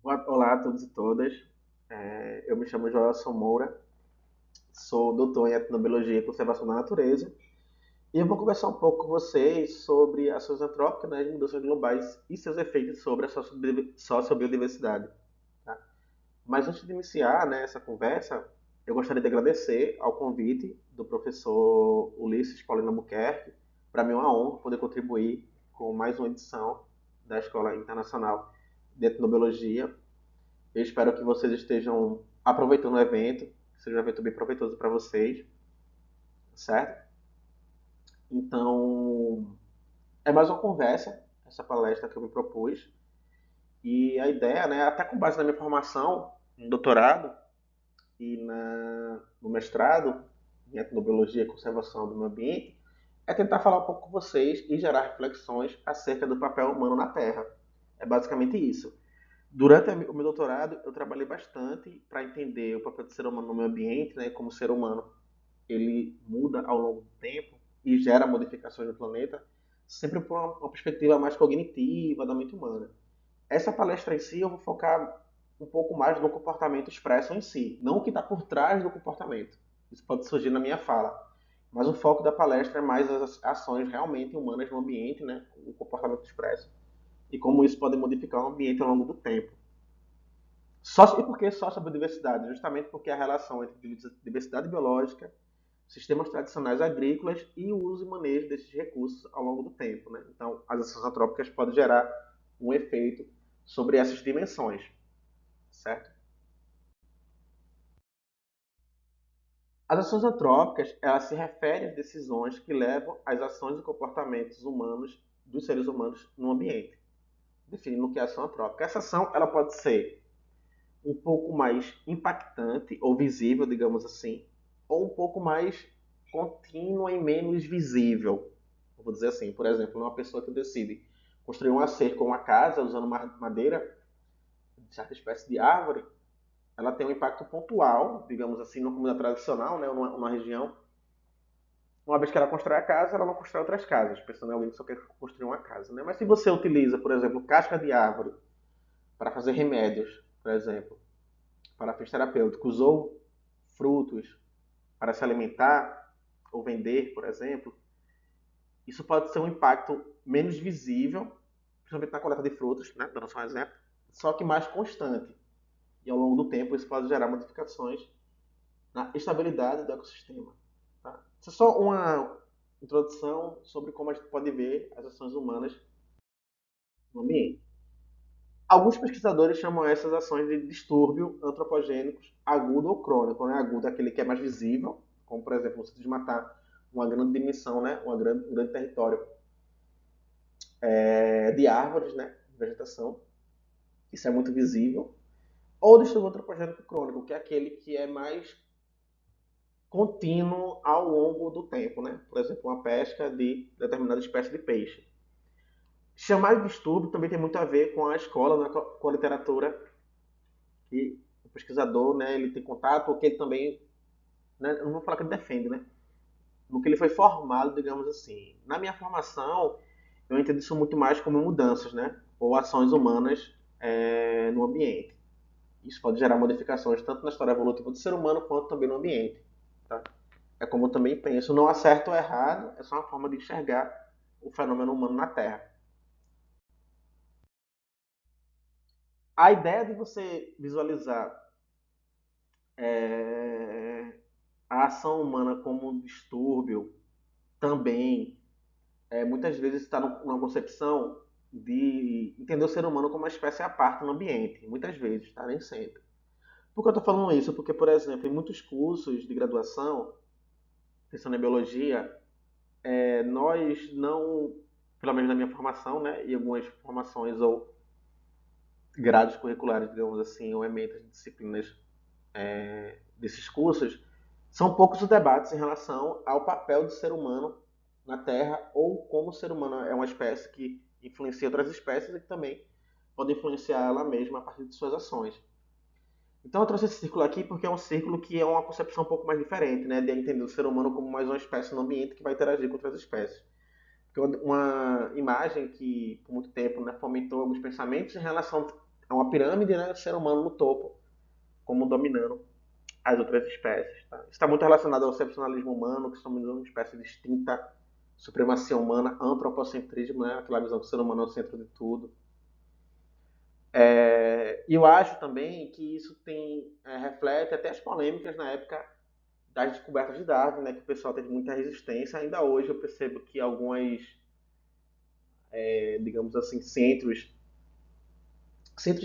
Olá a todos e todas. Eu me chamo Joelson Moura, sou doutor em etnobiologia e conservação da natureza e eu vou conversar um pouco com vocês sobre ações antrópicas, né, de mudanças globais e seus efeitos sobre a sociobiodiversidade. Tá? Mas antes de iniciar, né, essa conversa, eu gostaria de agradecer ao convite do professor Ulisses Paulino Albuquerque. Para mim é uma honra poder contribuir com mais uma edição da Escola Internacional de Etnobiologia. Eu espero que vocês estejam aproveitando o evento, que seja um evento bem proveitoso para vocês, certo? Então, é mais uma conversa, essa palestra que eu me propus. E a ideia, né, até com base na minha formação, no doutorado e no mestrado em etnobiologia e conservação do meio ambiente, é tentar falar um pouco com vocês e gerar reflexões acerca do papel humano na Terra. É basicamente isso. Durante o meu doutorado, eu trabalhei bastante para entender o papel do ser humano no meio ambiente, né, como o ser humano ele muda ao longo do tempo e gera modificações no planeta, sempre por uma perspectiva mais cognitiva da mente humana. Essa palestra em si eu vou focar um pouco mais no comportamento expresso em si, não o que está por trás do comportamento. Isso pode surgir na minha fala. Mas o foco da palestra é mais as ações realmente humanas no ambiente, né, o comportamento expresso, e como isso pode modificar o ambiente ao longo do tempo. E por que só sobre diversidade? Justamente porque a relação entre diversidade biológica, sistemas tradicionais agrícolas e o uso e manejo desses recursos ao longo do tempo. Né? Então, as ações antrópicas podem gerar um efeito sobre essas dimensões, certo? As ações antrópicas, elas se referem às decisões que levam às ações e comportamentos humanos dos seres humanos no ambiente, definindo o que é ação antrópica. Essa ação, ela pode ser um pouco mais impactante ou visível, digamos assim, ou um pouco mais contínua e menos visível. Vou dizer assim, por exemplo, uma pessoa que decide construir uma cerca ou uma casa usando madeira de certa espécie de árvore, ela tem um impacto pontual, digamos assim, numa comunidade tradicional, né, ou numa região. Uma vez que ela constrói a casa, ela não constrói outras casas, pensando em alguém que só quer construir uma casa. Né? Mas se você utiliza, por exemplo, casca de árvore para fazer remédios, por exemplo, para fins terapêuticos, ou frutos para se alimentar ou vender, por exemplo, isso pode ser um impacto menos visível, principalmente na coleta de frutos, né, dando só um exemplo, só que mais constante. E ao longo do tempo isso pode gerar modificações na estabilidade do ecossistema. Tá? Isso é só uma introdução sobre como a gente pode ver as ações humanas no ambiente. Alguns pesquisadores chamam essas ações de distúrbio antropogênicos agudo ou crônico. Né? Agudo é aquele que é mais visível, como por exemplo você desmatar uma grande dimensão, né? Um grande território de árvores, né? De vegetação. Isso é muito visível. Ou distúrbio antropogênico crônico, que é aquele que é mais contínuo ao longo do tempo. Né? Por exemplo, uma pesca de determinada espécie de peixe. Chamar de distúrbio também tem muito a ver com a escola, né? Com a literatura que o pesquisador, né, ele tem contato, ou que ele também, né, não vou falar que ele defende, né, no que ele foi formado, digamos assim. Na minha formação, eu entendo isso muito mais como mudanças, né, ou ações humanas no ambiente. Isso pode gerar modificações tanto na história evolutiva do ser humano quanto também no ambiente. Tá? É como eu também penso, não há certo ou errado, é só uma forma de enxergar o fenômeno humano na Terra. A ideia de você visualizar é, a ação humana como um distúrbio também muitas vezes está numa concepção de entender o ser humano como uma espécie à parte no ambiente. Muitas vezes, tá? Nem sempre. Por que eu estou falando isso? Porque, por exemplo, em muitos cursos de graduação, pensando em biologia, nós não, pelo menos na minha formação, né, e algumas formações ou grades curriculares, digamos assim, ou ementas de disciplinas desses cursos, são poucos os debates em relação ao papel do ser humano na Terra ou como o ser humano é uma espécie que influencia outras espécies e que também pode influenciar ela mesma a partir de suas ações. Então eu trouxe esse círculo aqui porque é um círculo que é uma concepção um pouco mais diferente, né, de entender o ser humano como mais uma espécie no ambiente que vai interagir com outras espécies. Porque uma imagem que por muito tempo, né, fomentou alguns pensamentos em relação é uma pirâmide, né? O ser humano no topo, como dominando as outras espécies. Tá? Isso está muito relacionado ao excepcionalismo humano, que somos uma espécie distinta, supremacia humana, antropocentrismo, né? Aquela visão que o ser humano é o centro de tudo. E eu acho também que isso reflete até as polêmicas na época das descobertas de Darwin, né? Que o pessoal teve muita resistência. Ainda hoje eu percebo que algumas, digamos assim, centros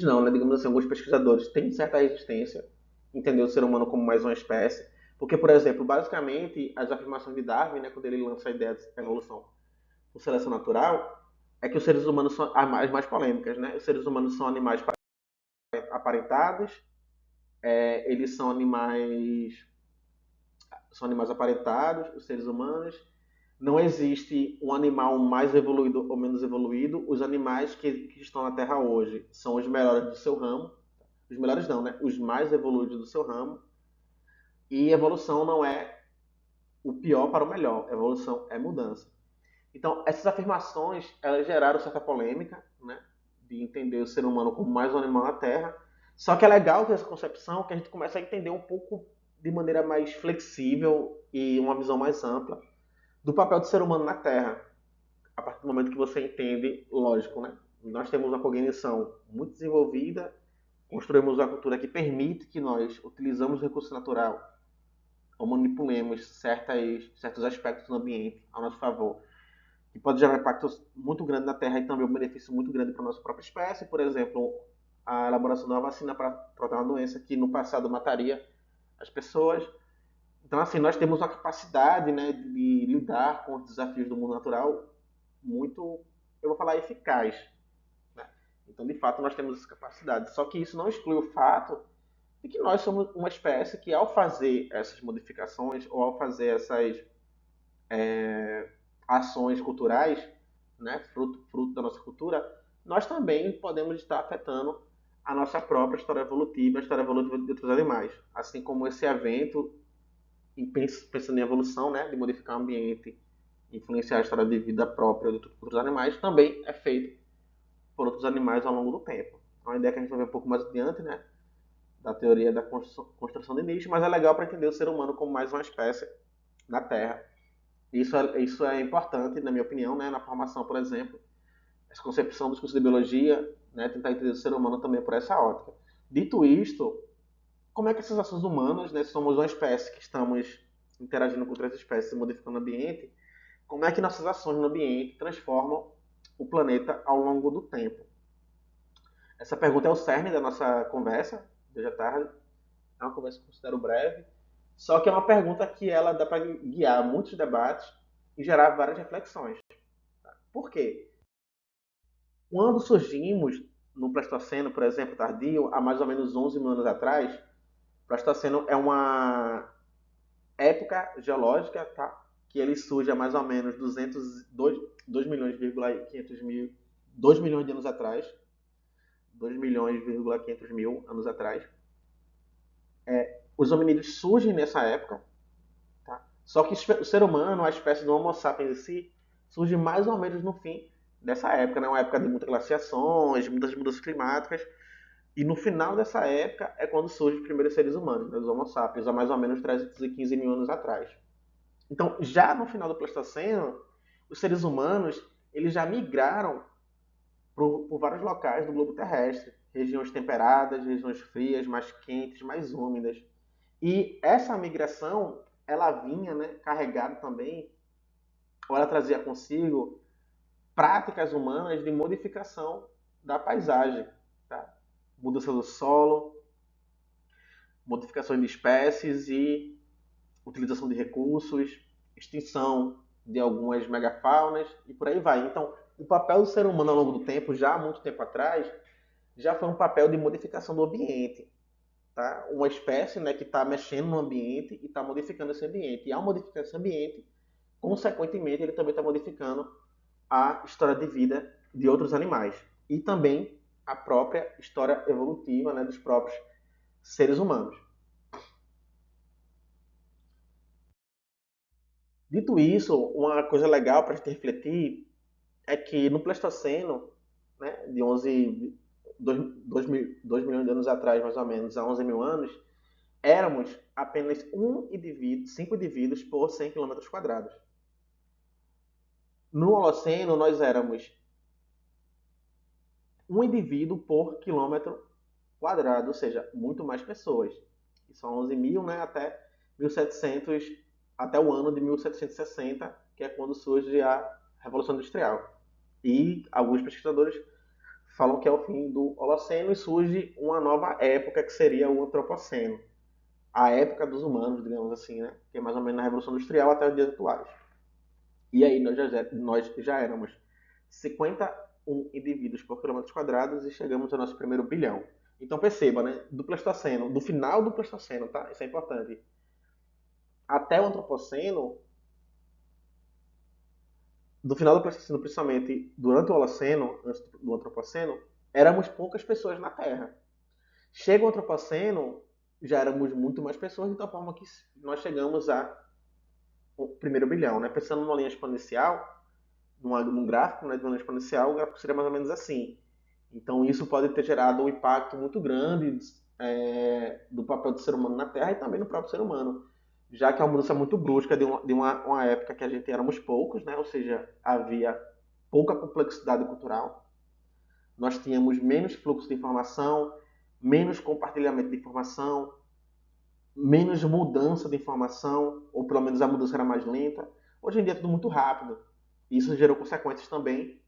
não, né? Digamos assim, alguns pesquisadores têm certa resistência em entender o ser humano como mais uma espécie. Porque, por exemplo, basicamente, as afirmações de Darwin, né, quando ele lança a ideia de evolução por seleção natural, é que os seres humanos são as mais polêmicas, né? Os seres humanos são animais aparentados, eles são animais aparentados, os seres humanos. Não existe um animal mais evoluído ou menos evoluído. Os animais que estão na Terra hoje são os melhores do seu ramo. Os melhores não, né? Os mais evoluídos do seu ramo. E evolução não é o pior para o melhor. Evolução é mudança. Então, essas afirmações, elas geraram certa polêmica, né? De entender o ser humano como mais um animal na Terra. Só que é legal ter essa concepção que a gente começa a entender um pouco de maneira mais flexível e uma visão mais ampla do papel do ser humano na Terra. A partir do momento que você entende, lógico, né? Nós temos uma cognição muito desenvolvida, construímos uma cultura que permite que nós utilizamos o recurso natural ou manipulemos certos aspectos do ambiente a nosso favor, que pode gerar impactos muito grandes na Terra e também um benefício muito grande para a nossa própria espécie. Por exemplo, a elaboração de uma vacina para tratar uma doença que no passado mataria as pessoas. Então, assim, nós temos uma capacidade, né, de lidar com os desafios do mundo natural muito, eu vou falar, eficaz. Né? Então, de fato, nós temos essa capacidade. Só que isso não exclui o fato de que nós somos uma espécie que, ao fazer essas modificações ou ao fazer essas ações culturais, né, fruto da nossa cultura, nós também podemos estar afetando a nossa própria história evolutiva, a história evolutiva de outros animais. Assim como esse evento, pensando em evolução, né, de modificar o ambiente, influenciar a história de vida própria de outros animais, também é feito por outros animais ao longo do tempo. É uma ideia que a gente vai ver um pouco mais adiante, né, da teoria da construção de nicho, mas é legal para entender o ser humano como mais uma espécie na Terra. Isso é importante, na minha opinião, né, na formação, por exemplo, essa concepção dos cursos de biologia, né, tentar entender o ser humano também por essa ótica. Dito isto, como é que essas ações humanas, né, somos uma espécie que estamos interagindo com outras espécies, modificando o ambiente, como é que nossas ações no ambiente transformam o planeta ao longo do tempo? Essa pergunta é o cerne da nossa conversa de hoje à tarde. É uma conversa que eu considero breve, só que é uma pergunta que ela dá para guiar muitos debates e gerar várias reflexões. Por quê? Quando surgimos no Pleistoceno, por exemplo, tardio, há mais ou menos 11 mil anos atrás, o Pleistoceno é uma época geológica, tá? Que ele surge há mais ou menos 2 milhões, 500 mil, 2 milhões de anos atrás, 2 milhões, 500 mil anos atrás. Os hominídeos surgem nessa época, tá? Só que o ser humano, a espécie do Homo sapiens em si, surge mais ou menos no fim dessa época, né? Uma época de muitas glaciações, muitas mudanças climáticas. E no final dessa época é quando surgem os primeiros seres humanos, né? Os Homo sapiens, há mais ou menos 315 mil anos atrás. Então, já no final do Pleistoceno, os seres humanos eles já migraram por vários locais do globo terrestre, regiões temperadas, regiões frias, mais quentes, mais úmidas. E essa migração, ela vinha, né, carregada também, ou ela trazia consigo práticas humanas de modificação da paisagem, tá? Mudança do solo, modificações de espécies e utilização de recursos, extinção de algumas megafaunas e por aí vai. Então, o papel do ser humano ao longo do tempo, já há muito tempo atrás, já foi um papel de modificação do ambiente. Tá? Uma espécie, né, que está mexendo no ambiente e está modificando esse ambiente. E ao modificar esse ambiente, consequentemente, ele também está modificando a história de vida de outros animais. E também a própria história evolutiva, né, dos próprios seres humanos. Dito isso, uma coisa legal para a gente refletir é que no Pleistoceno, né, de 11 2 milhões de anos atrás, mais ou menos, há 11 mil anos, éramos apenas 5 indivíduos por 100 quilômetros quadrados. No Holoceno, nós éramos um indivíduo por quilômetro quadrado, ou seja, muito mais pessoas. E são 11 mil, né, até 1700, até o ano de 1760, que é quando surge a Revolução Industrial. E alguns pesquisadores falam que é o fim do Holoceno e surge uma nova época que seria o Antropoceno. A época dos humanos, digamos assim, né? Que é mais ou menos na Revolução Industrial até os dias atuais. E aí nós já éramos 51 indivíduos por quilômetro quadrados e chegamos ao nosso primeiro bilhão. Então perceba, né? Do Pleistoceno, do final do Pleistoceno, tá? Isso é importante. Até o Antropoceno, do final do Pleistoceno, principalmente durante o Holoceno, antes do Antropoceno, éramos poucas pessoas na Terra. Chega o Antropoceno, já éramos muito mais pessoas, de tal forma que nós chegamos ao primeiro bilhão, né? Pensando numa linha exponencial, num gráfico, né, de uma linha exponencial, o gráfico seria mais ou menos assim. Então isso pode ter gerado um impacto muito grande do papel do ser humano na Terra e também no próprio ser humano, já que é uma mudança muito brusca de uma época que a gente éramos poucos, né? Ou seja, havia pouca complexidade cultural, nós tínhamos menos fluxo de informação, menos compartilhamento de informação, menos mudança de informação, ou pelo menos a mudança era mais lenta. Hoje em dia é tudo muito rápido. Isso gerou consequências também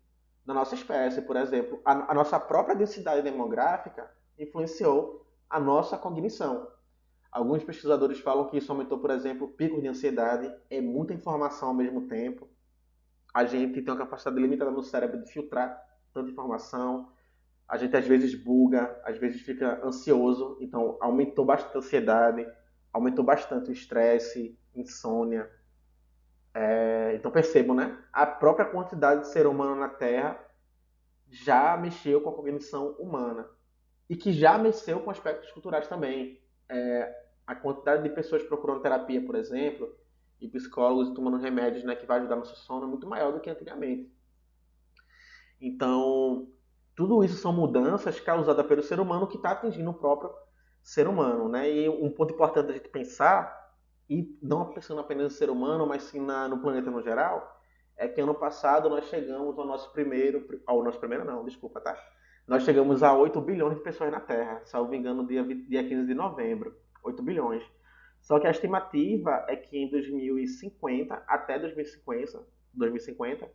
na nossa espécie. Por exemplo, a nossa própria densidade demográfica influenciou a nossa cognição. Alguns pesquisadores falam que isso aumentou, por exemplo, picos de ansiedade, é muita informação ao mesmo tempo. A gente tem uma capacidade limitada no cérebro de filtrar tanta informação. A gente às vezes buga, às vezes fica ansioso, então aumentou bastante a ansiedade, aumentou bastante o estresse, insônia. Então percebam, né? A própria quantidade de ser humano na Terra já mexeu com a cognição humana e que já mexeu com aspectos culturais também. A quantidade de pessoas procurando terapia, por exemplo, e psicólogos tomando remédios, né, que vai ajudar no seu sono é muito maior do que antigamente. Então, tudo isso são mudanças causadas pelo ser humano que está atingindo o próprio ser humano, né? E um ponto importante da gente pensar, e não pensando apenas no ser humano, mas sim no planeta no geral, é que ano passado nós chegamos ao nosso primeiro não, desculpa, tá? Nós chegamos a 8 bilhões de pessoas na Terra, salvo engano, dia 15 de novembro. 8 bilhões. Só que a estimativa é que em 2050, até 2050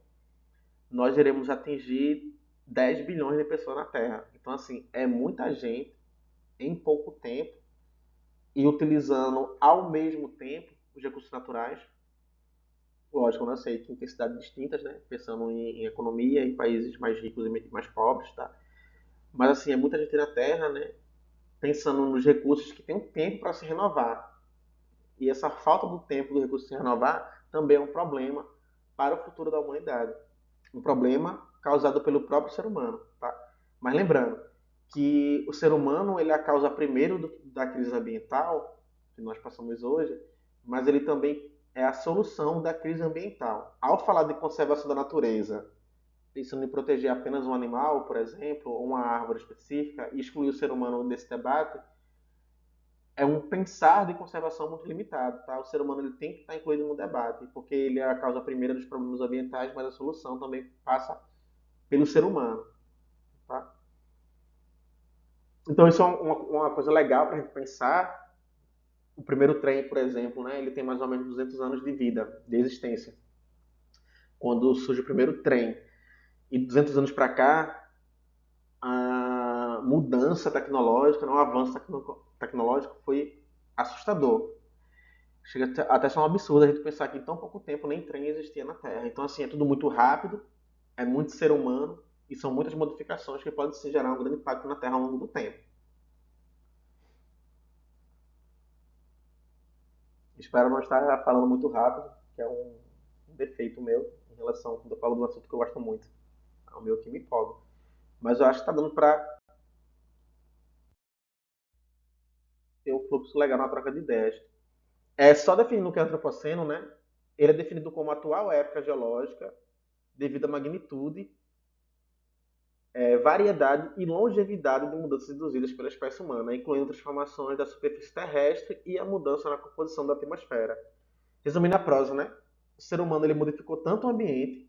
nós iremos atingir 10 bilhões de pessoas na Terra. Então, assim, é muita gente em pouco tempo e utilizando ao mesmo tempo os recursos naturais. Lógico, eu não sei que intensidades distintas, né? Pensando em economia, em países mais ricos e mais pobres, tá? Mas, assim, é muita gente na Terra, né? Pensando nos recursos que tem um tempo para se renovar. E essa falta do tempo do recurso se renovar também é um problema para o futuro da humanidade. Um problema causado pelo próprio ser humano. Tá? Mas lembrando que o ser humano ele é a causa primeiro da crise ambiental que nós passamos hoje, mas ele também é a solução da crise ambiental. Ao falar de conservação da natureza, pensando em proteger apenas um animal, por exemplo, ou uma árvore específica, e excluir o ser humano desse debate, é um pensar de conservação muito limitado. Tá? O ser humano ele tem que estar incluído no debate, porque ele é a causa primeira dos problemas ambientais, mas a solução também passa pelo ser humano. Tá? Então isso é uma coisa legal para a gente pensar. O primeiro trem, por exemplo, né, ele tem mais ou menos 200 anos de vida, de existência. Quando surge o primeiro trem. E 200 anos para cá, a mudança tecnológica, o avanço tecnológico foi assustador. Chega até a ser um absurdo a gente pensar que em tão pouco tempo nem trem existia na Terra. Então, assim, é tudo muito rápido, é muito ser humano e são muitas modificações que podem se gerar um grande impacto na Terra ao longo do tempo. Espero não estar falando muito rápido, que é um defeito meu em relação quando eu falo de um assunto que eu gosto muito. É o meu que me empolga. Mas eu acho que está dando para ter um fluxo legal na troca de ideias. É só definindo o que é antropoceno, né? Ele é definido como a atual época geológica devido à magnitude variedade e longevidade de mudanças induzidas pela espécie humana, incluindo transformações da superfície terrestre e a mudança na composição da atmosfera. Resumindo a prosa, né? O ser humano ele modificou tanto o ambiente,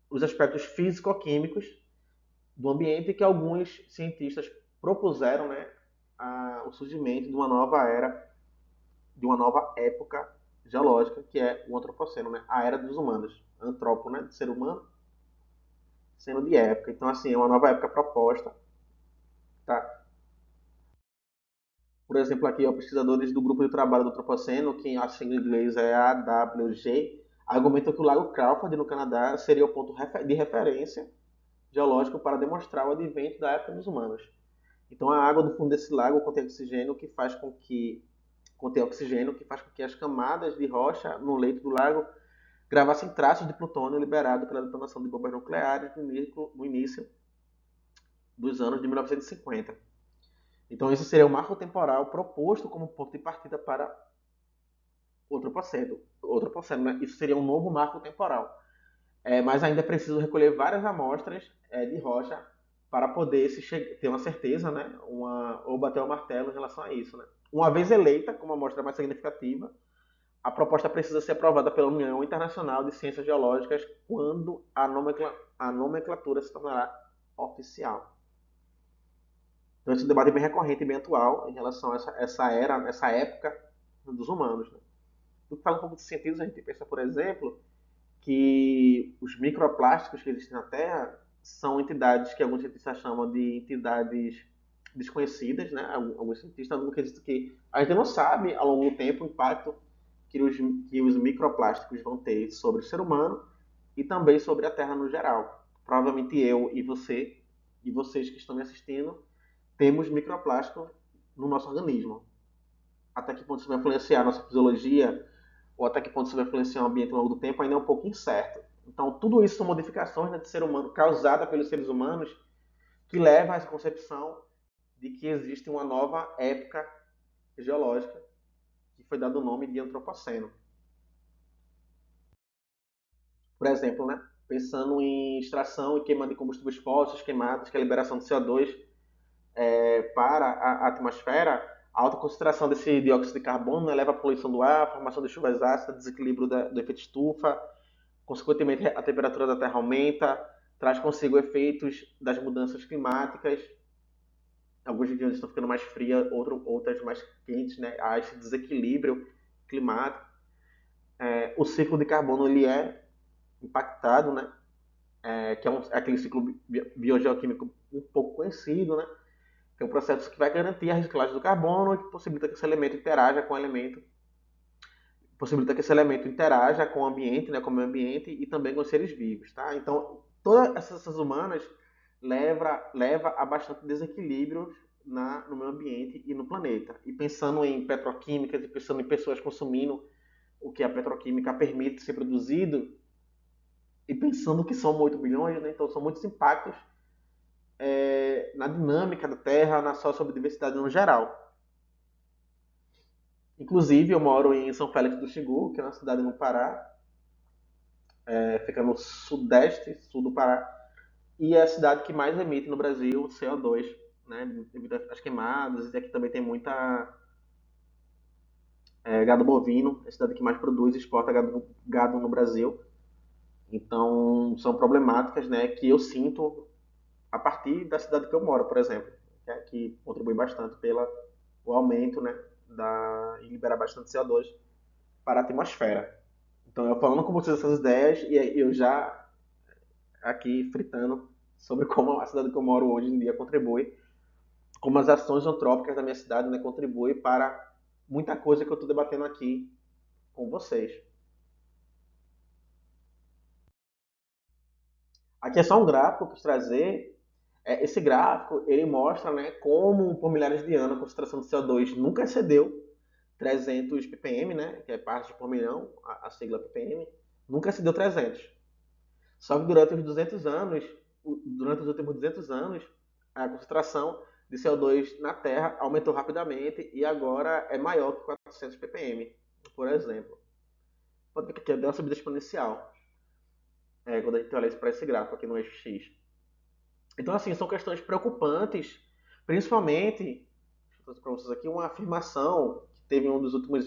os aspectos físico-químicos do ambiente, que alguns cientistas propuseram, né, o surgimento de uma nova era, de uma nova época geológica, que é o antropoceno, né? A era dos humanos. Antropo, né, de ser humano, sendo de época. Então, assim, é uma nova época proposta, tá? Por exemplo, aqui, ó, pesquisadores do grupo de trabalho do Antropoceno, que a sigla em inglês é AWG, argumentam que o Lago Crawford, no Canadá, seria o ponto de referência geológico para demonstrar o advento da época dos humanos. Então, a água do fundo desse lago contém oxigênio, que faz com que as camadas de rocha no leito do lago gravassem traços de plutônio liberado pela detonação de bombas nucleares no início dos anos de 1950. Então, esse seria o marco temporal proposto como ponto de partida para outro processo, né? Isso seria um novo marco temporal. Mas ainda é preciso recolher várias amostras de rocha para poder ter uma certeza, né? Ou bater o martelo em relação a isso. Né? Uma vez eleita como a amostra mais significativa, a proposta precisa ser aprovada pela União Internacional de Ciências Geológicas quando a nomenclatura se tornará oficial. Então, esse debate é bem recorrente e bem atual em relação a essa época dos humanos. Né? No que fala um pouco de cientistas, a gente pensa, por exemplo, que os microplásticos que existem na Terra são entidades que alguns cientistas chamam de entidades desconhecidas, né? Alguns cientistas acreditam que a gente não sabe ao longo do tempo o impacto que os microplásticos vão ter sobre o ser humano e também sobre a Terra no geral. Provavelmente eu e você e vocês que estão me assistindo temos microplástico no nosso organismo. Até que ponto isso vai influenciar a nossa fisiologia, ou até que ponto isso vai influenciar o ambiente ao longo do tempo, ainda é um pouco incerto. Então, tudo isso são modificações, né, de ser humano causadas pelos seres humanos que levam a essa concepção de que existe uma nova época geológica que foi dado o nome de Antropoceno. Por exemplo, né, pensando em extração e queima de combustíveis fósseis queimados, que é a liberação de CO2 para a atmosfera, a alta concentração desse dióxido de carbono, né, leva à poluição do ar, à formação de chuvas ácidas, desequilíbrio do efeito estufa, consequentemente a temperatura da Terra aumenta, traz consigo efeitos das mudanças climáticas. Algumas regiões estão ficando mais frias, outras mais quentes, né? Há esse desequilíbrio climático. O ciclo de carbono ele é impactado, né? Que é aquele ciclo biogeoquímico um pouco conhecido, né? Que é um processo que vai garantir a reciclagem do carbono e que possibilita que esse elemento interaja com o elemento, possibilita que esse elemento interaja com o ambiente, né, com o meio ambiente e também com os seres vivos, tá? Então, todas essas humanas leva a bastante desequilíbrios no meio ambiente e no planeta. E pensando em petroquímicas e pensando em pessoas consumindo o que a petroquímica permite ser produzido e pensando que são 8 bilhões, né? Então são muitos impactos na dinâmica da Terra, na sociobiodiversidade no geral. Inclusive, eu moro em São Félix do Xingu, que é uma cidade no Pará, fica no sudeste, sul do Pará, e é a cidade que mais emite no Brasil CO2, né, devido às queimadas, e aqui também tem muita gado bovino, é a cidade que mais produz e exporta gado no Brasil. Então, são problemáticas, né, que eu sinto a partir da cidade que eu moro, por exemplo, que contribui bastante pelo aumento, né, e liberar bastante CO2 para a atmosfera. Então, eu falando com vocês essas ideias e eu já aqui fritando sobre como a cidade que eu moro hoje em dia contribui, como as ações antrópicas da minha cidade, né, contribuem para muita coisa que eu estou debatendo aqui com vocês. Aqui é só um gráfico que eu quis trazer. Esse gráfico ele mostra, né, como por milhares de anos a concentração de CO2 nunca excedeu 300 ppm, né, que é partes por milhão, a sigla ppm, nunca excedeu 300. Só que durante os últimos 200 anos, a concentração de CO2 na Terra aumentou rapidamente e agora é maior que 400 ppm, por exemplo. Pode ver que aqui deu uma subida exponencial, quando a gente olha isso para esse gráfico aqui no eixo X. Então, assim, são questões preocupantes, principalmente, deixa eu trazer para vocês aqui uma afirmação que teve em um dos últimos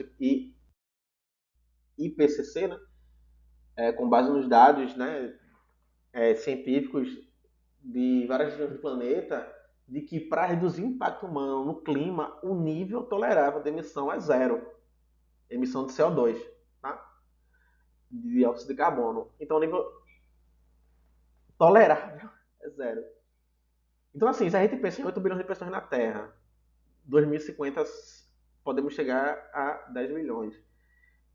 IPCC, né, com base nos dados, né, científicos de várias regiões do planeta, de que para reduzir o impacto humano no clima, o nível tolerável de emissão é zero, emissão de CO2, tá? De dióxido de carbono. Então, o nível tolerável é zero. Então, assim, se a gente pensa em 8 bilhões de pessoas na Terra, 2050 podemos chegar a 10 milhões.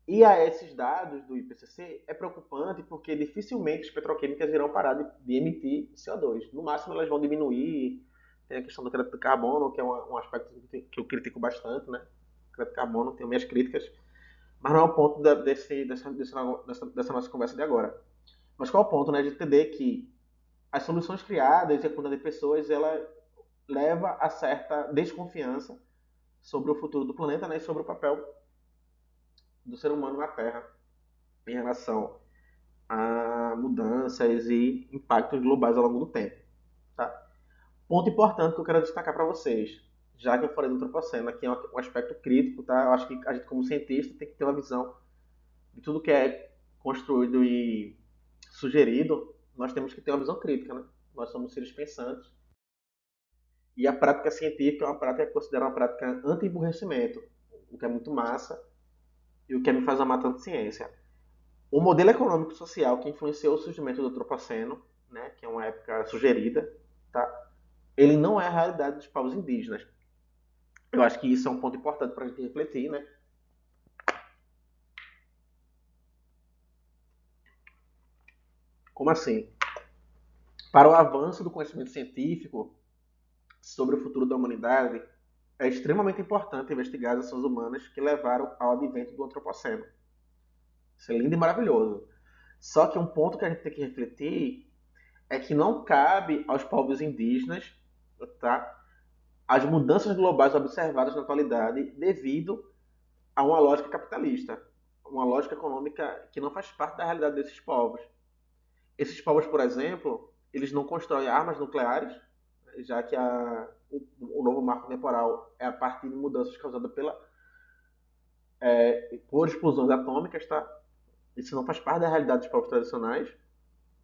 E a esses dados do IPCC é preocupante porque dificilmente as petroquímicas irão parar de emitir CO2. No máximo elas vão diminuir. Tem a questão do crédito de carbono, que é um aspecto que eu critico bastante, né? O crédito de carbono, tenho minhas críticas, mas não é o ponto dessa nossa conversa de agora. Mas qual é o ponto, né? De entender que as soluções criadas e a quantidade de pessoas, ela leva a certa desconfiança sobre o futuro do planeta, né? E sobre o papel do ser humano na Terra em relação a mudanças e impactos globais ao longo do tempo. Tá? Ponto importante que eu quero destacar para vocês, já que eu falei do antropoceno, aqui é um aspecto crítico, tá? Eu acho que a gente, como cientista, tem que ter uma visão de tudo que é construído e sugerido, nós temos que ter uma visão crítica, né? Nós somos seres pensantes. E a prática científica é uma prática que é considerada uma prática anti-emburrecimento, o que é muito massa e o que me faz amar tanto ciência. O modelo econômico social que influenciou o surgimento do Antropoceno, né, que é uma época sugerida, tá? Ele não é a realidade dos povos indígenas. Eu acho que isso é um ponto importante para a gente refletir, né? Como assim? Para o avanço do conhecimento científico sobre o futuro da humanidade, é extremamente importante investigar as ações humanas que levaram ao advento do Antropoceno. Isso é lindo e maravilhoso. Só que um ponto que a gente tem que refletir é que não cabe aos povos indígenas, tá, as mudanças globais observadas na atualidade devido a uma lógica capitalista, uma lógica econômica que não faz parte da realidade desses povos. Esses povos, por exemplo, eles não constroem armas nucleares, já que o novo marco temporal é a partir de mudanças causadas por explosões atômicas, tá? Isso não faz parte da realidade dos povos tradicionais,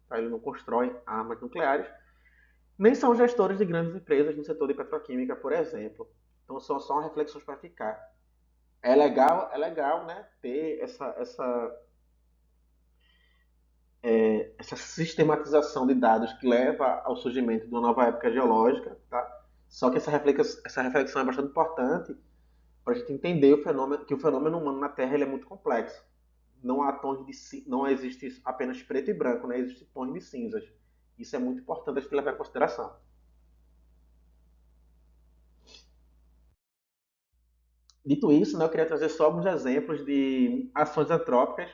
tá? Eles não constroem armas nucleares, nem são gestores de grandes empresas no setor de petroquímica, por exemplo. Então são só reflexões para ficar. É legal, né, ter essa sistematização de dados que leva ao surgimento de uma nova época geológica, tá? Só que essa reflexão é bastante importante para a gente entender o fenômeno, que o fenômeno humano na Terra ele é muito complexo. Não há tons de não existe apenas preto e branco, né? Existem tons de cinzas. Isso é muito importante a gente levar em consideração. Dito isso, né, eu queria trazer só alguns exemplos de ações antrópicas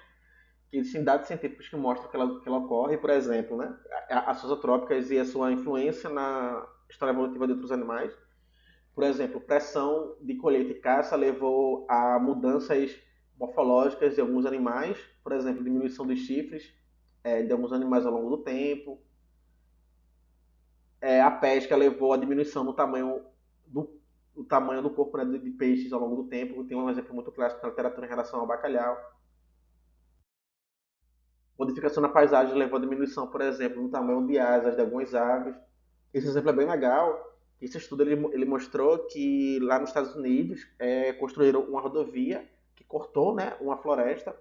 que existem dados científicos que mostram que ela ocorre, por exemplo, né, ações antrópicas e a sua influência na história evolutiva de outros animais. Por exemplo, pressão de colheita e caça levou a mudanças morfológicas de alguns animais, por exemplo, diminuição dos chifres de alguns animais ao longo do tempo. A pesca levou a diminuição do, do tamanho do corpo, né, de peixes ao longo do tempo. Tem um exemplo muito clássico na literatura em relação ao bacalhau. Modificação na paisagem levou a diminuição, por exemplo, no tamanho de asas de algumas aves. Esse exemplo é bem legal. Esse estudo ele mostrou que lá nos Estados Unidos construíram uma rodovia que cortou, né, uma floresta.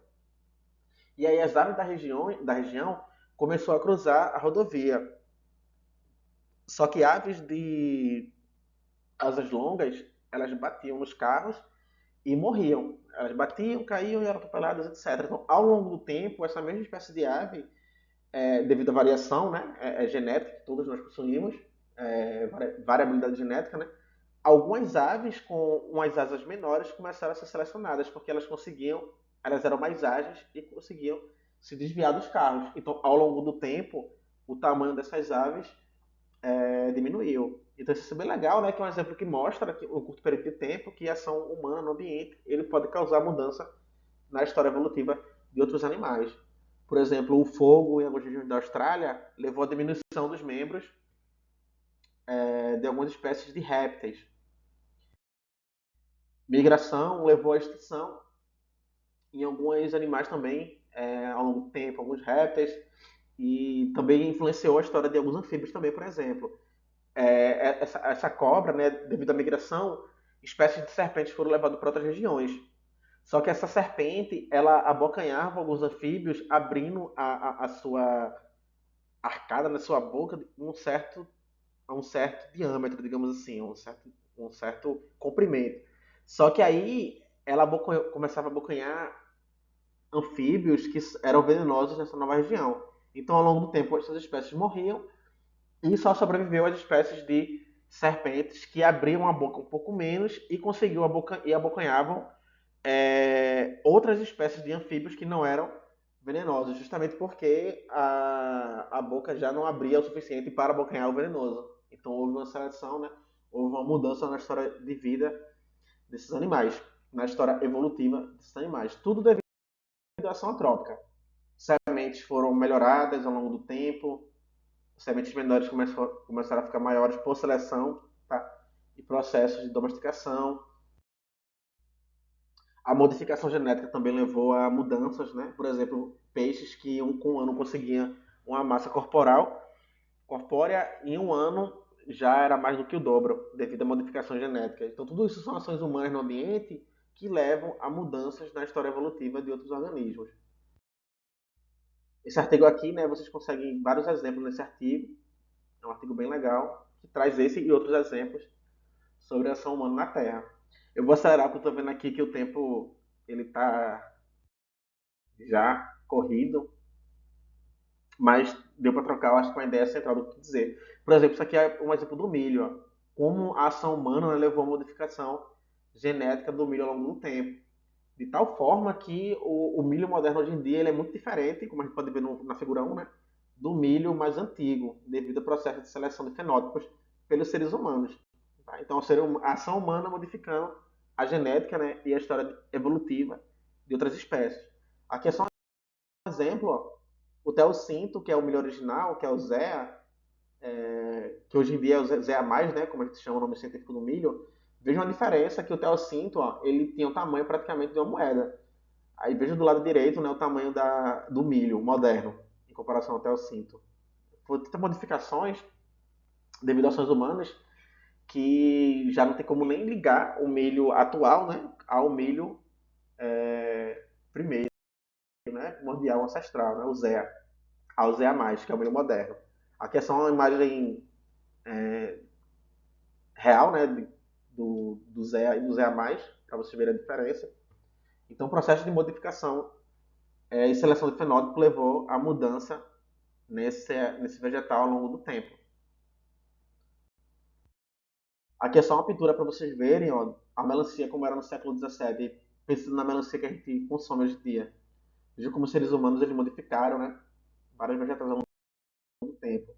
E aí as aves da região começou a cruzar a rodovia. Só que aves de asas longas, elas batiam nos carros e morriam. Elas batiam, caíam e eram atropeladas, etc. Então, ao longo do tempo, essa mesma espécie de ave, devido à variação, né, genética que todos nós possuímos, variabilidade genética, né, algumas aves com umas asas menores começaram a ser selecionadas porque elas eram mais ágeis e conseguiam se desviar dos carros. Então, ao longo do tempo, o tamanho dessas aves diminuiu. Então isso é bem legal, né? Que é um exemplo que mostra que um curto período de tempo que a ação humana no ambiente ele pode causar mudança na história evolutiva de outros animais. Por exemplo, o fogo em algumas regiões da Austrália levou à diminuição dos membros de algumas espécies de répteis. Migração levou à extinção em alguns animais também, ao longo do tempo, alguns répteis, e também influenciou a história de alguns anfíbios também, por exemplo. Essa cobra, né, devido à migração, espécies de serpentes foram levadas para outras regiões. Só que essa serpente, ela abocanhava alguns anfíbios, abrindo a sua arcada na sua boca a um certo diâmetro, digamos assim, um certo comprimento. Só que aí ela começava a abocanhar anfíbios que eram venenosos nessa nova região. Então, ao longo do tempo, essas espécies morriam e só sobreviveu as espécies de serpentes que abriam a boca um pouco menos e e abocanhavam outras espécies de anfíbios que não eram venenosos, justamente porque a boca já não abria o suficiente para abocanhar o venenoso. Então houve uma seleção, né? Houve uma mudança na história de vida desses animais, na história evolutiva desses animais. Tudo devido à ação antrópica. Sementes foram melhoradas ao longo do tempo, sementes menores começaram a ficar maiores por seleção, tá? E processos de domesticação. A modificação genética também levou a mudanças, né? Por exemplo, peixes que com um ano conseguiam uma massa corpórea, em um ano já era mais do que o dobro, devido à modificação genética. Então, tudo isso são ações humanas no ambiente que levam a mudanças na história evolutiva de outros organismos. Esse artigo aqui, né, vocês conseguem vários exemplos nesse artigo. É um artigo bem legal, que traz esse e outros exemplos sobre a ação humana na Terra. Eu vou acelerar porque eu estou vendo aqui que o tempo ele está já corrido, mas deu para trocar, eu acho, com a ideia central do que dizer. Por exemplo, isso aqui é um exemplo do milho. Ó. Como a ação humana, né, levou a modificação genética do milho ao longo do tempo. De tal forma que o milho moderno hoje em dia ele é muito diferente, como a gente pode ver na figura 1, né, do milho mais antigo, devido ao processo de seleção de fenótipos pelos seres humanos. Tá? Então, a ação humana modificando a genética, né, e a história evolutiva de outras espécies. Aqui é só um exemplo, ó, o teocinto, que é o milho original, que é o Zea, que hoje em dia é o Zea+, né, como a gente chama o nome científico do milho, veja uma diferença que o teocinto, ó, ele tinha o tamanho praticamente de uma moeda. Aí veja do lado direito, né, o tamanho do milho moderno, em comparação ao teocinto. Foi tantas modificações devido a ações humanas que já não tem como nem ligar o milho atual, né, ao milho primeiro, né, primordial, ancestral, né, o Zea, ao Zea+, que é o milho moderno. Aqui é só uma imagem real, né, do Zea e do Zea+, para você ver a diferença. Então, o processo de modificação e seleção de fenótipo levou à mudança nesse vegetal ao longo do tempo. Aqui é só uma pintura para vocês verem, ó, a melancia como era no século XVII, pensando na melancia que a gente consome hoje em dia. Veja como os seres humanos eles modificaram, né, vários vegetais ao longo do tempo.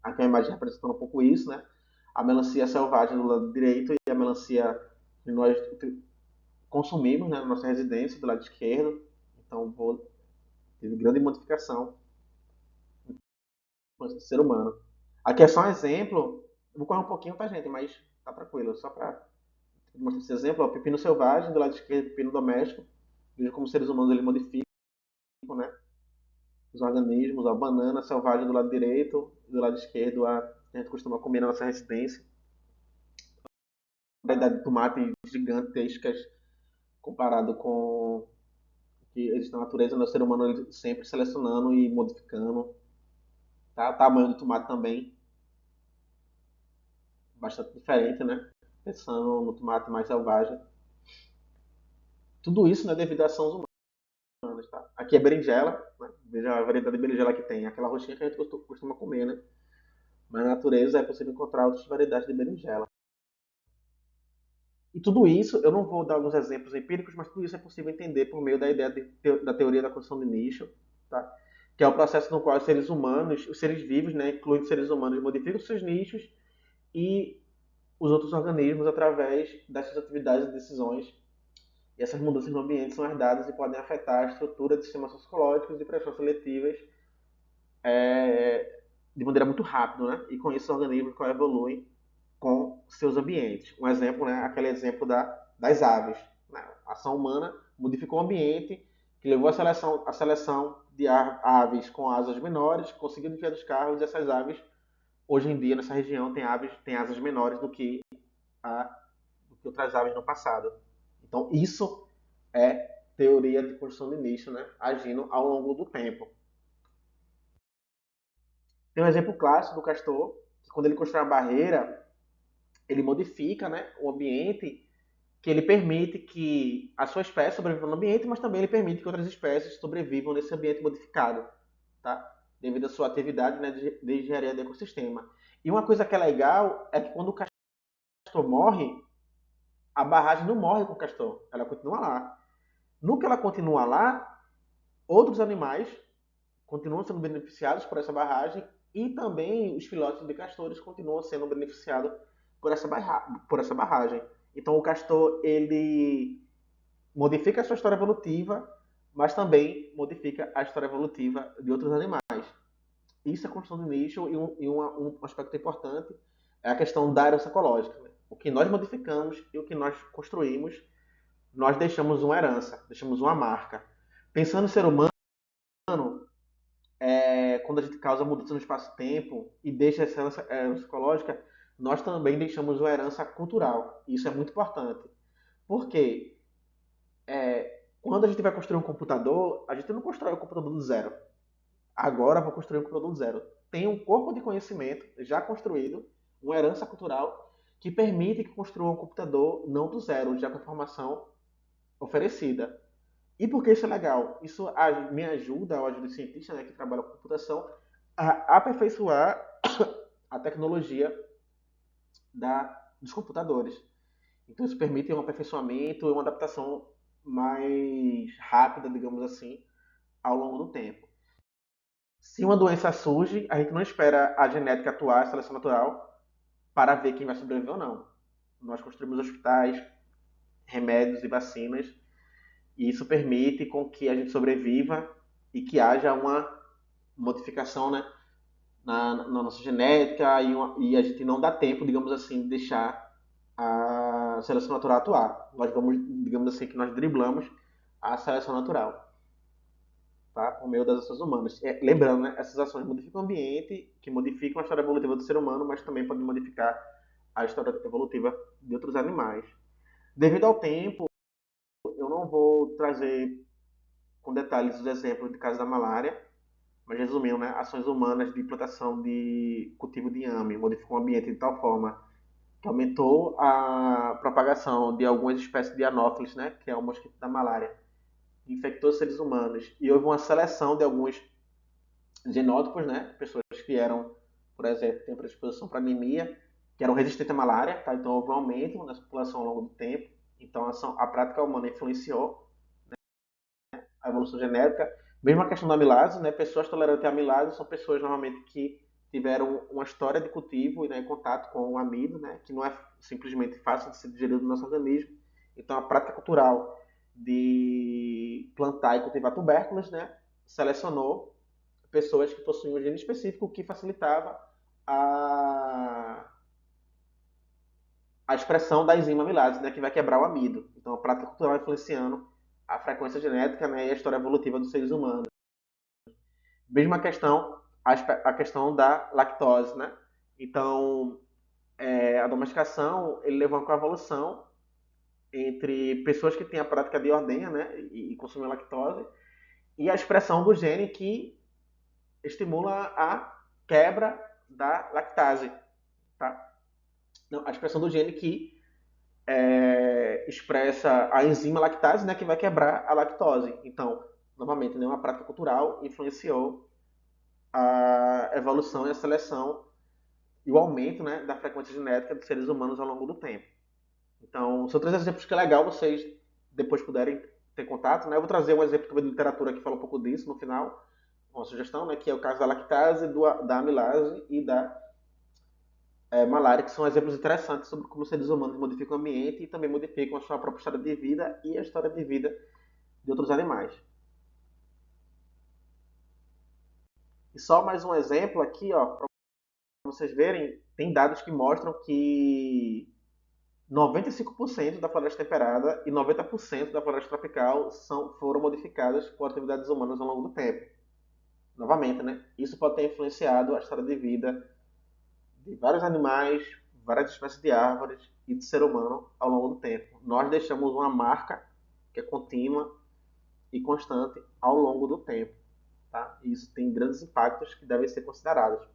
Aqui é uma imagem representando um pouco isso, né? A melancia selvagem do lado direito e a melancia que nós consumimos, né, na nossa residência do lado esquerdo. Então, teve grande modificação do ser humano. Aqui é só um exemplo. Eu vou correr um pouquinho, tá, gente? Mas tá tranquilo. Só para mostrar esse exemplo, ó, pepino selvagem do lado esquerdo, pepino doméstico. Veja como os seres humanos eles modificam, né? Os organismos, a banana selvagem do lado direito, do lado esquerdo a gente costuma comer na nossa residência. A variedade de tomates gigantescas comparado com que existe na natureza, né? O ser humano ele sempre selecionando e modificando. Tá? O tamanho do tomate também bastante diferente, né? Pensando no tomate mais selvagem. Tudo isso, né, devido a ações humanas, tá? Aqui é berinjela, né? Veja a variedade de berinjela que tem, aquela roxinha que a gente costuma comer, né? Mas na natureza é possível encontrar outras variedades de berinjela. E tudo isso, eu não vou dar alguns exemplos empíricos, mas tudo isso é possível entender por meio da ideia da teoria da construção de nicho, tá? Que é o processo no qual os seres humanos, os seres vivos, né, incluindo os seres humanos, modificam seus nichos e os outros organismos através dessas atividades e decisões. E essas mudanças no ambiente são herdadas e podem afetar a estrutura de sistemas sociológicos e pressões seletivas de maneira muito rápida, né? E com isso os organismos evoluem com seus ambientes. Um exemplo, né, aquele exemplo das aves. Né? A ação humana modificou o ambiente, que levou à seleção de aves com asas menores, conseguiu desviar dos carros, e essas aves, hoje em dia, nessa região, tem asas menores do que outras aves no passado. Então, isso é teoria de construção de nicho, né? Agindo ao longo do tempo. Tem um exemplo clássico do castor, que quando ele constrói uma barreira, ele modifica, né, o ambiente, que ele permite que a sua espécie sobreviva no ambiente, mas também ele permite que outras espécies sobrevivam nesse ambiente modificado, tá? Devido à sua atividade, né, de engenharia do ecossistema. E uma coisa que é legal é que quando o castor morre, a barragem não morre com o castor, ela continua lá. No que ela continua lá, outros animais continuam sendo beneficiados por essa barragem e também os filhotes de castores continuam sendo beneficiados por essa barragem. Então o castor ele modifica a sua história evolutiva, mas também modifica a história evolutiva de outros animais. Isso é construção de nicho um aspecto importante é a questão da herança ecológica. Né? O que nós modificamos e o que nós construímos, nós deixamos uma herança, deixamos uma marca. Pensando no ser humano, quando a gente causa mudança no espaço-tempo e deixa essa herança ecológica, nós também deixamos uma herança cultural. Isso é muito importante. Por quê? Quando a gente vai construir um computador, a gente não constrói um computador do zero. Agora vou construir um computador do zero. Tem um corpo de conhecimento já construído, uma herança cultural, que permite que construa um computador não do zero, já com a informação oferecida. E por que isso é legal? Isso me ajuda, ou ajuda os cientistas, né, que trabalham com computação, a aperfeiçoar a tecnologia dos computadores. Então isso permite um aperfeiçoamento e uma adaptação mais rápida, digamos assim, ao longo do tempo. Se uma doença surge, a gente não espera a genética atuar, a seleção natural, para ver quem vai sobreviver ou não. Nós construímos hospitais, remédios e vacinas, e isso permite com que a gente sobreviva e que haja uma modificação, né, na nossa genética e a gente não dá tempo, digamos assim, de deixar a seleção natural atuar. Nós vamos, digamos assim, que nós driblamos a seleção natural, tá? Por meio das ações humanas. Lembrando, né, essas ações modificam o ambiente, que modificam a história evolutiva do ser humano, mas também podem modificar a história evolutiva de outros animais. Devido ao tempo, eu não vou trazer com detalhes os exemplos de casos da malária, mas resumindo, né, ações humanas de plantação de cultivo de inhame modificam o ambiente de tal forma que aumentou a propagação de algumas espécies de anófilis, né, que é o mosquito da malária, infectou seres humanos e houve uma seleção de alguns genótipos, né, pessoas que eram, por exemplo, têm predisposição para anemia, que eram resistentes à malária, tá? Então houve um aumento nessa população ao longo do tempo. Então a prática humana influenciou a evolução genética. Mesmo a questão da amilase, né, pessoas tolerantes à amilase são pessoas normalmente que tiveram uma história de cultivo e, né, contato com o amido, né, que não é simplesmente fácil de ser digerido no nosso organismo. Então a prática cultural de plantar e cultivar tubérculos, né, selecionou pessoas que possuíam um gene específico que facilitava a, a expressão da enzima amilase, né, que vai quebrar o amido. Então a prática cultural influenciando a frequência genética, né, e a história evolutiva dos seres humanos. Mesma questão, a questão da lactose, né? Então, a domesticação ele levou a uma evolução entre pessoas que têm a prática de ordenha, né, e consumem lactose, e a expressão do gene que estimula a quebra da lactase, tá? Não, a expressão do gene que expressa a enzima lactase, né, que vai quebrar a lactose. Então, novamente, né, uma prática cultural influenciou a evolução e a seleção e o aumento, né, da frequência genética dos seres humanos ao longo do tempo. Então, são três exemplos que é legal vocês depois puderem ter contato. Né? Eu vou trazer um exemplo também de literatura que fala um pouco disso no final, uma sugestão, né, que é o caso da lactase, da amilase e da malária, que são exemplos interessantes sobre como os seres humanos modificam o ambiente e também modificam a sua própria história de vida e a história de vida de outros animais. E só mais um exemplo aqui, ó, vocês verem, tem dados que mostram que 95% da floresta temperada e 90% da floresta tropical foram modificadas por atividades humanas ao longo do tempo. Novamente, né? Isso pode ter influenciado a história de vida de vários animais, várias espécies de árvores e de ser humano ao longo do tempo. Nós deixamos uma marca que é contínua e constante ao longo do tempo. Tá? E isso tem grandes impactos que devem ser considerados.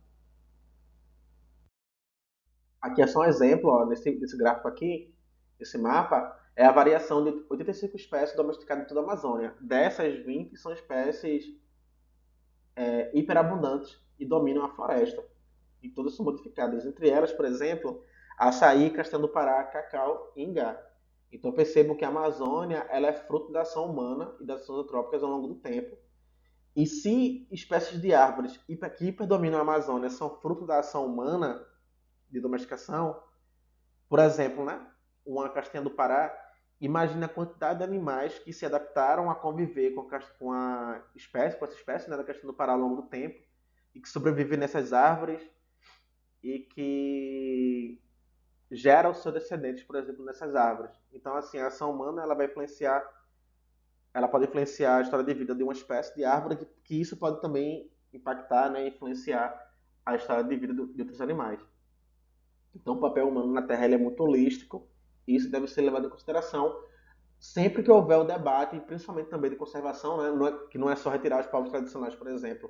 Aqui é só um exemplo, ó, nesse gráfico aqui, esse mapa, é a variação de 85 espécies domesticadas em toda a Amazônia. Dessas, 20 são espécies hiperabundantes e dominam a floresta. E todas são modificadas. Entre elas, por exemplo, açaí, castanha do Pará, cacau e ingá. Então percebam que a Amazônia ela é fruto da ação humana e das ações antrópicas ao longo do tempo. E se espécies de árvores que hiperdominam a Amazônia são fruto da ação humana de domesticação, por exemplo, né, uma castanha do Pará, imagina a quantidade de animais que se adaptaram a conviver com essa espécie né, da castanha do Pará ao longo do tempo e que sobrevivem nessas árvores e que gera os seus descendentes, por exemplo, nessas árvores. Então, assim, a ação humana ela pode influenciar a história de vida de uma espécie de árvore, que isso pode também impactar, né, influenciar a história de vida de outros animais. Então, o papel humano na Terra ele é muito holístico e isso deve ser levado em consideração sempre que houver o debate, e principalmente também de conservação, né, que não é só retirar os povos tradicionais, por exemplo,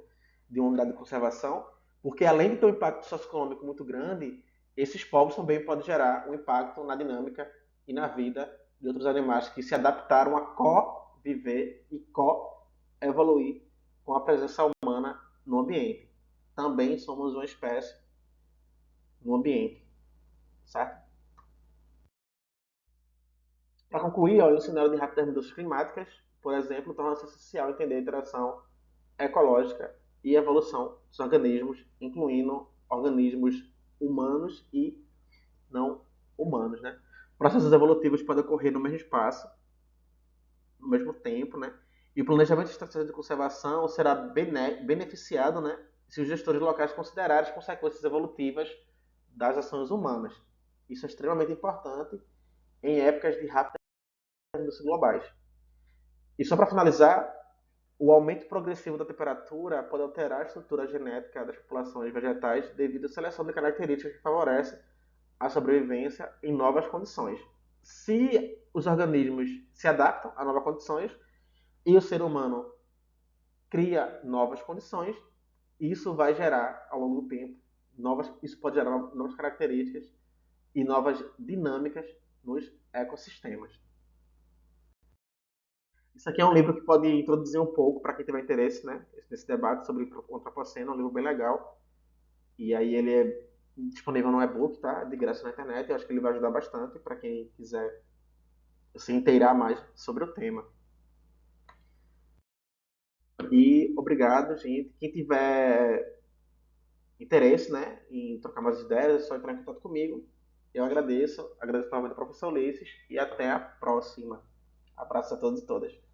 de uma unidade de conservação, porque além de ter um impacto socioeconômico muito grande, esses povos também podem gerar um impacto na dinâmica e na vida de outros animais que se adaptaram a co-viver e co-evoluir com a presença humana no ambiente. Também somos uma espécie no ambiente, certo? Para concluir, ó, o cenário de rápidas mudanças climáticas, por exemplo, torna-se essencial entender a interação ecológica e evolução dos organismos, incluindo organismos humanos e não humanos. Né? Processos evolutivos podem ocorrer no mesmo espaço, no mesmo tempo, né? E o planejamento de estratégia de conservação será beneficiado né, se os gestores locais considerarem as consequências evolutivas das ações humanas. Isso é extremamente importante em épocas de rápidas mudanças globais. E só para finalizar, o aumento progressivo da temperatura pode alterar a estrutura genética das populações vegetais devido à seleção de características que favorecem a sobrevivência em novas condições. Se os organismos se adaptam a novas condições e o ser humano cria novas condições, isso vai gerar, ao longo do tempo, isso pode gerar novas características e novas dinâmicas nos ecossistemas. Isso aqui é um livro que pode introduzir um pouco para quem tiver interesse, né, nesse debate sobre o antropoceno, é um livro bem legal. E aí ele é disponível no e-book, tá? De graça na internet. Eu acho que ele vai ajudar bastante para quem quiser se inteirar mais sobre o tema. E obrigado, gente. Quem tiver interesse, né, em trocar mais ideias, é só entrar em contato comigo. Eu agradeço novamente ao professor Ulisses e até a próxima. Abraço a todos e todas.